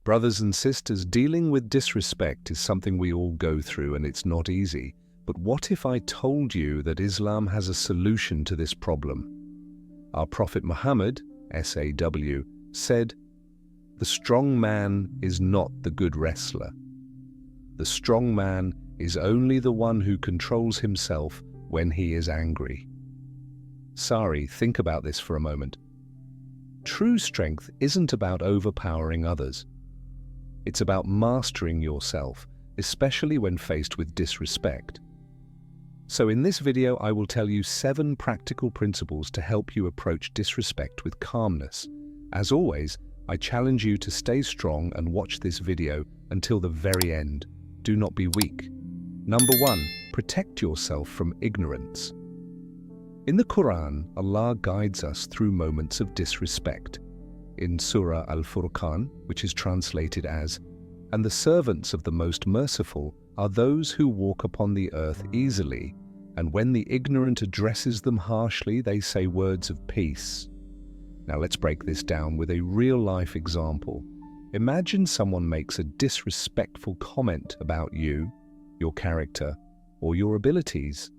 Brothers and sisters, dealing with disrespect is something we all go through, and it's not easy. But what if I told you that Islam has a solution to this problem? Our Prophet Muhammad, SAW, said, "The strong man is not the good wrestler. The strong man is only the one who controls himself when he is angry." Sari, think about this for a moment. True strength isn't about overpowering others. It's about mastering yourself, especially when faced with disrespect. So in this video, I will tell you 7 practical principles to help you approach disrespect with calmness. As always, I challenge you to stay strong and watch this video until the very end. Do not be weak. Number 1, protect yourself from ignorance. In the Qur'an, Allah guides us through moments of disrespect. In Surah Al-Furqan, which is translated as, "And the servants of the Most Merciful are those who walk upon the earth easily, and when the ignorant addresses them harshly, they say words of peace." Now let's break this down with a real-life example. Imagine someone makes a disrespectful comment about you, your character, or your abilities.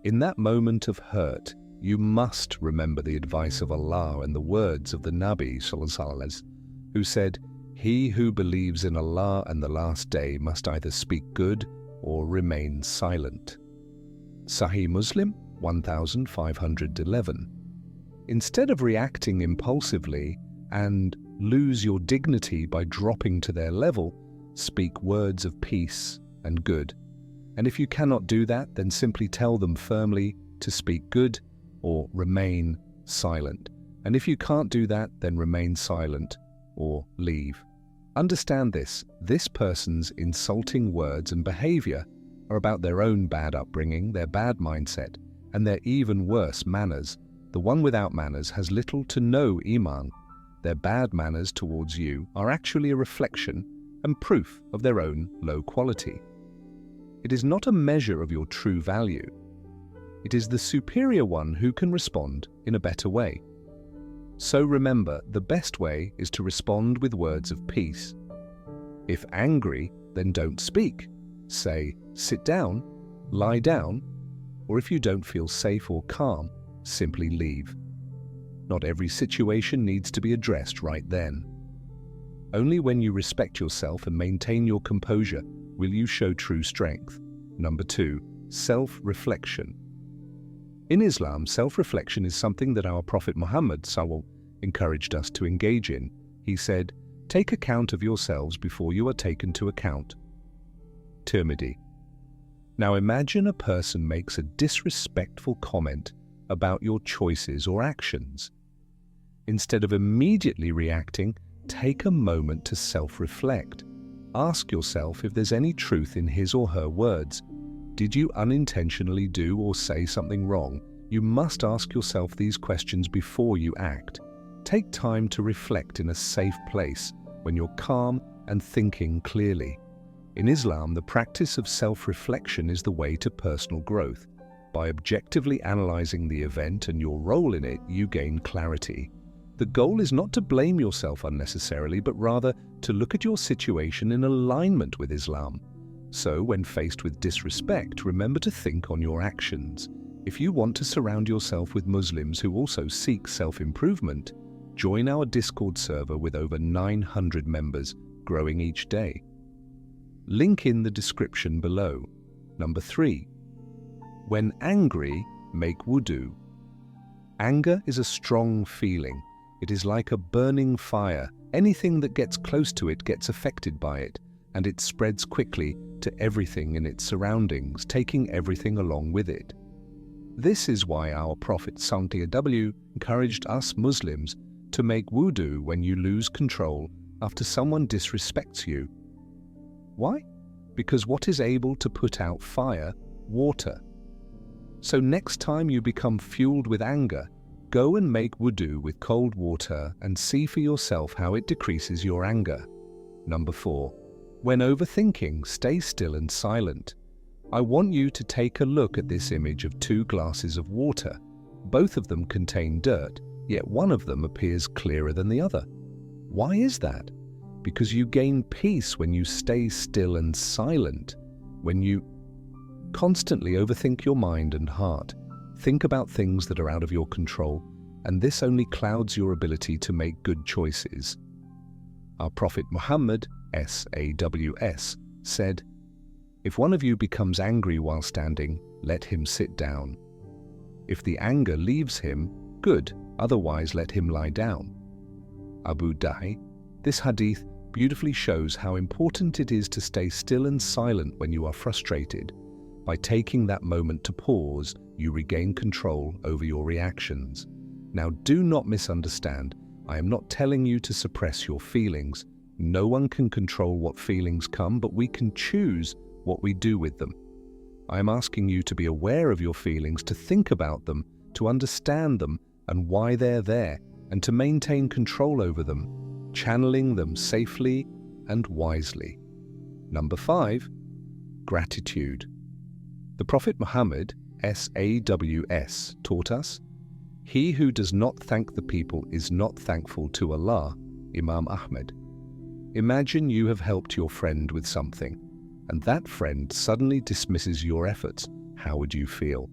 In that moment of hurt, you must remember the advice of Allah and the words of the Nabi ﷺ, who said, "He who believes in Allah and the last day must either speak good or remain silent." Sahih Muslim 1511. Instead of reacting impulsively and lose your dignity by dropping to their level, speak words of peace and good. And if you cannot do that, then simply tell them firmly to speak good or remain silent. And if you can't do that, then remain silent or leave. Understand this person's insulting words and behavior are about their own bad upbringing, their bad mindset, and their even worse manners. The one without manners has little to no iman. Their bad manners towards you are actually a reflection and proof of their own low quality. It is not a measure of your true value. It is the superior one who can respond in a better way. So remember, the best way is to respond with words of peace. If angry, then don't speak. Say, "Sit down," "Lie down," or if you don't feel safe or calm, simply leave. Not every situation needs to be addressed right then. Only when you respect yourself and maintain your composure will you show true strength. Number 2, self-reflection. In Islam, self-reflection is something that our Prophet Muhammad SAW encouraged us to engage in. He said, "Take account of yourselves before you are taken to account." Tirmidhi. Now imagine a person makes a disrespectful comment about your choices or actions. Instead of immediately reacting, take a moment to self-reflect. Ask yourself if there's any truth in his or her words. Did you unintentionally do or say something wrong? You must ask yourself these questions before you act. Take time to reflect in a safe place when you're calm and thinking clearly. In Islam, the practice of self-reflection is the way to personal growth. By objectively analyzing the event and your role in it, you gain clarity. The goal is not to blame yourself unnecessarily, but rather to look at your situation in alignment with Islam. So, when faced with disrespect, remember to think on your actions. If you want to surround yourself with Muslims who also seek self-improvement, join our Discord server with over 900 members, growing each day. Link in the description below. Number 3. When angry, make wudu. Anger is a strong feeling. It is like a burning fire. Anything that gets close to it gets affected by it, and it spreads quickly to everything in its surroundings, taking everything along with it. This is why our Prophet SAW encouraged us Muslims to make wudu when you lose control after someone disrespects you. Why? Because what is able to put out fire? Water. So next time you become fueled with anger, go and make wudu with cold water and see for yourself how it decreases your anger. Number 4. When overthinking, stay still and silent. I want you to take a look at this image of 2 glasses of water. Both of them contain dirt, yet one of them appears clearer than the other. Why is that? because you gain peace when you stay still and silent, when you constantly overthink your mind and heart, think about things that are out of your control, and this only clouds your ability to make good choices. Our Prophet Muhammad, SAW, said, "If one of you becomes angry while standing, let him sit down. If the anger leaves him, good, otherwise let him lie down." Abu Dahi, this hadith beautifully shows how important it is to stay still and silent when you are frustrated. By taking that moment to pause, you regain control over your reactions. Now, do not misunderstand. I am not telling you to suppress your feelings. No one can control what feelings come, but we can choose what we do with them. I am asking you to be aware of your feelings, to think about them, to understand them and why they're there, and to maintain control over them, channeling them safely and wisely. Number 5, gratitude. The Prophet Muhammad, SAW, taught us, "He who does not thank the people is not thankful to Allah." Imam Ahmed. Imagine you have helped your friend with something, and that friend suddenly dismisses your efforts. How would you feel?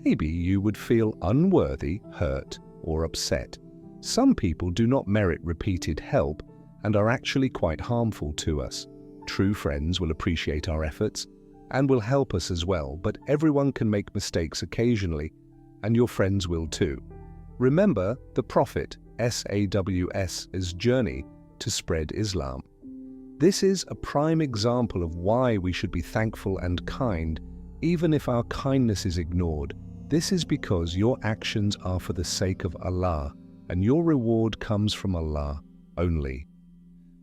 Maybe you would feel unworthy, hurt, or upset. Some people do not merit repeated help and are actually quite harmful to us. True friends will appreciate our efforts and will help us as well, but everyone can make mistakes occasionally, and your friends will too. Remember the Prophet SAWS's journey to spread Islam. This is a prime example of why we should be thankful and kind, even if our kindness is ignored. This is because your actions are for the sake of Allah, and your reward comes from Allah only.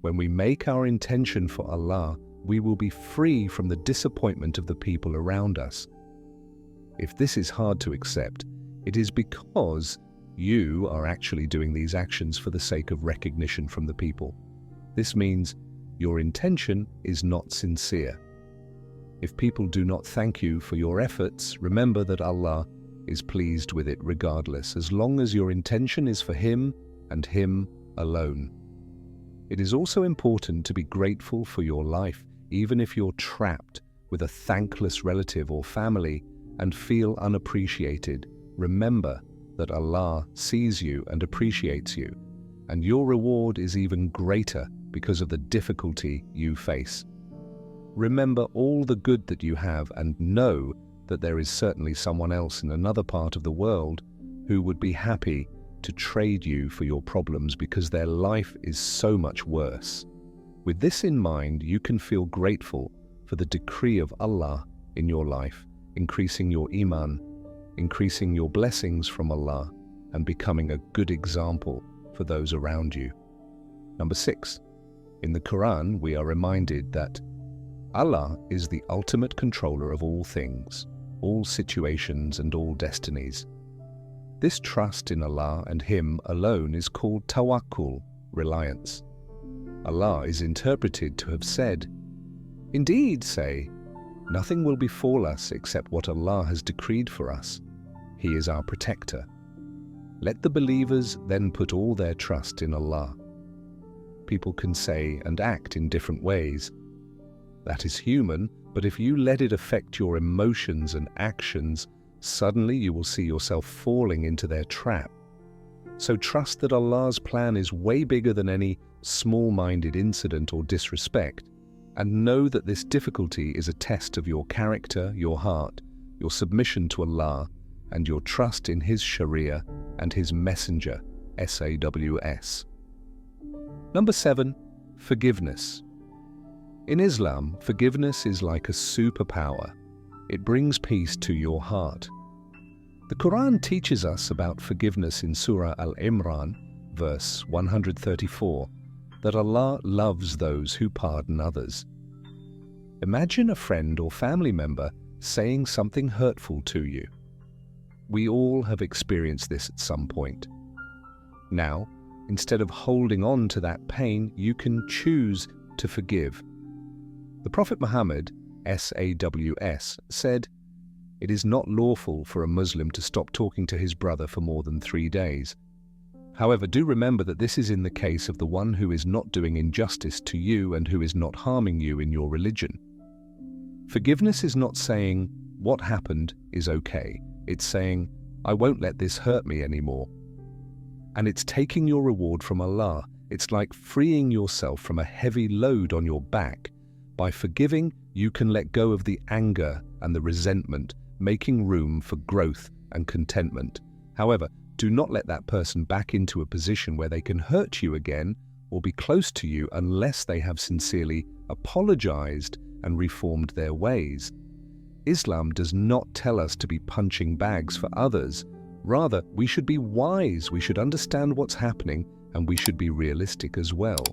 When we make our intention for Allah, we will be free from the disappointment of the people around us. If this is hard to accept, it is because you are actually doing these actions for the sake of recognition from the people. This means your intention is not sincere. If people do not thank you for your efforts, remember that Allah is pleased with it regardless, as long as your intention is for Him and Him alone. It is also important to be grateful for your life, even if you're trapped with a thankless relative or family and feel unappreciated. Remember that Allah sees you and appreciates you, and your reward is even greater because of the difficulty you face. Remember all the good that you have and know that there is certainly someone else in another part of the world who would be happy to trade you for your problems because their life is so much worse. With this in mind, you can feel grateful for the decree of Allah in your life, increasing your iman, increasing your blessings from Allah, and becoming a good example for those around you. Number 6. In the Qur'an, we are reminded that Allah is the ultimate controller of all things, all situations and all destinies. This trust in Allah and Him alone is called tawakkul, reliance. Allah is interpreted to have said, "Indeed, say, nothing will befall us except what Allah has decreed for us. He is our protector." Let the believers then put all their trust in Allah. People can say and act in different ways. That is human, but if you let it affect your emotions and actions, suddenly you will see yourself falling into their trap. So trust that Allah's plan is way bigger than any small-minded incident or disrespect, and know that this difficulty is a test of your character, your heart, your submission to Allah, and your trust in His Sharia and His Messenger, SAW. Number 7, forgiveness. In Islam, forgiveness is like a superpower. It brings peace to your heart. The Quran teaches us about forgiveness in Surah Al-Imran, verse 134, that Allah loves those who pardon others. Imagine a friend or family member saying something hurtful to you. We all have experienced this at some point. Now, instead of holding on to that pain, you can choose to forgive. The Prophet Muhammad, SAW, said, "It is not lawful for a Muslim to stop talking to his brother for more than 3 days. However, do remember that this is in the case of the one who is not doing injustice to you and who is not harming you in your religion. Forgiveness is not saying, "What happened is okay." It's saying, "I won't let this hurt me anymore." And it's taking your reward from Allah. It's like freeing yourself from a heavy load on your back. By forgiving, you can let go of the anger and the resentment, making room for growth and contentment. However, do not let that person back into a position where they can hurt you again or be close to you unless they have sincerely apologized and reformed their ways. Islam does not tell us to be punching bags for others. Rather, we should be wise, we should understand what's happening, and we should be realistic as well.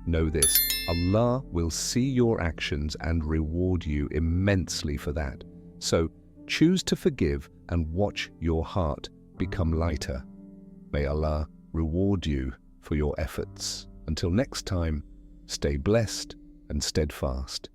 Know this, Allah will see your actions and reward you immensely for that. So, choose to forgive and watch your heart become lighter. May Allah reward you for your efforts. Until next time, stay blessed and steadfast.